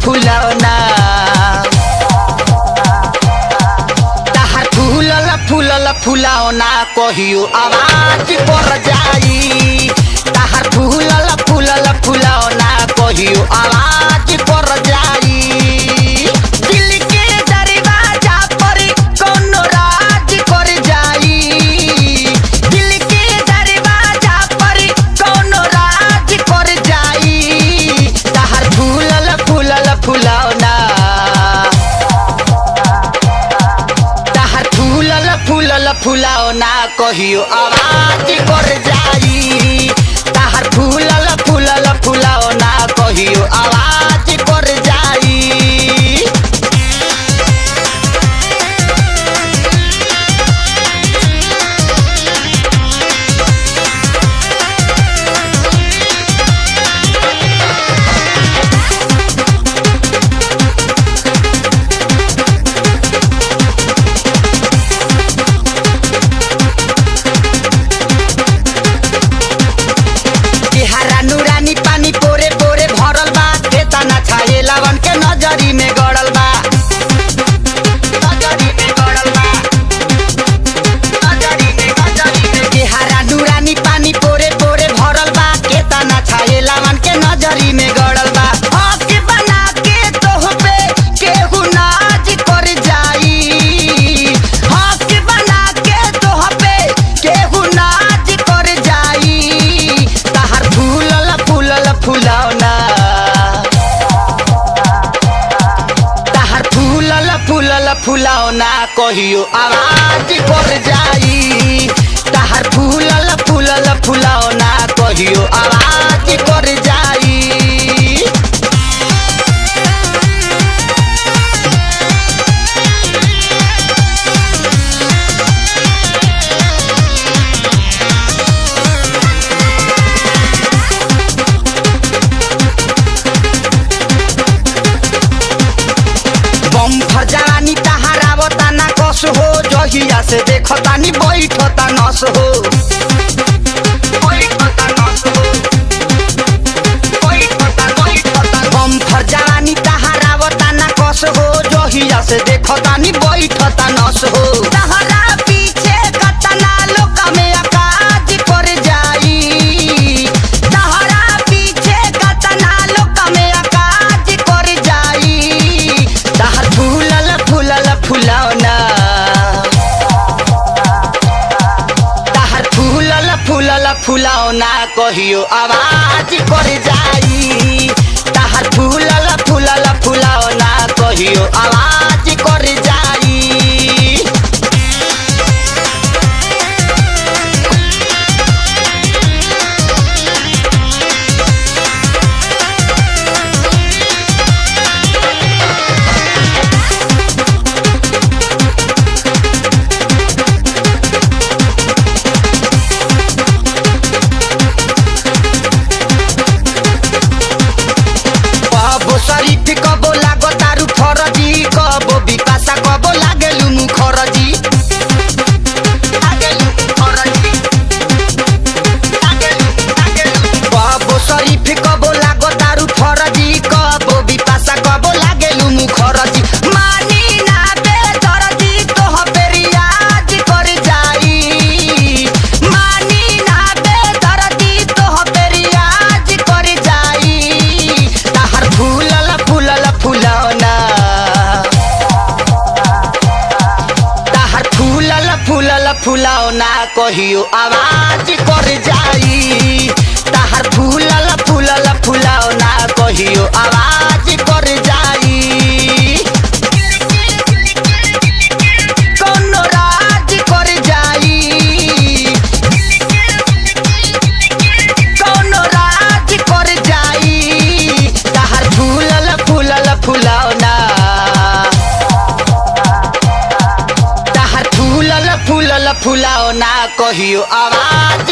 फुलौना तहार फूलल फुलौना कहियो आवाज कर जाई तहार फूलल फुलौना कहियो आवाज कर जाई दिल के दरवाजा पर कोनो राज कर जाई दिल के दरवाजा पर कोनो राज कर जाई तहार फूलल फुलौना तहार फूलल फुलौना कहियो आवाज कर जाई तहार फूलल फुलौना कहियो आवाज कर जाई नूरानी पानी पोरे पोरे भरल बा खेता ना छाए लावन के नजरी में गड़ल बा नूरानी पानी पोरे पोरे भरल बा खेता ना छाए लावन के नजरी में गड़ल बा हक बना के तोह पे केहू नाज कर जाई हक बना के तोह पे केहू नाज कर जाई तहार फूलल फुलौना तहार फूलल फुलौना कहियो आवाज कर जाई तहार फूलल फुलौना कहियो आवाज कर जाई बम्फर जवानी तहार आवता ना कस हो जहिया से देखतानी बैठता नस हो बम्फर जवानी तहार आवता ना कस हो जहिया से देखतानी बैठता नस हो तहरा पीछे कतना लोग में आकाज कर जाई तहरा पीछे कतना लोग में आकाज कर जाई तहार फूलल फुलौना तहार फूलल फुलौना कहियो आवाज कर जाई तहार फूलल फुलौना कहियो आवाज कर जाई शरीफ कबो लागो तारू फरजी कबो विकासा कबो लागेलु मुखरजी कबो शरीफ कबो लागो तारू फरजी कबो विकासा कबो लागेलु मुखरजी मानी ना बेदर्दी तोह पे रियाज कर जाई मानी ना बेदर्दी तोह पे रियाज कर जाई तहार फूलल फुलौना तहार फूलल फुलौना कहियो आवाज कर जाई तहार फूलल फुलौना कहियो आवाज कर जाई कोनो राज कर जाई कोनो राज कर जाई तहार फूलल फुलौना तहार फूलल फुलौना कहियो आवाज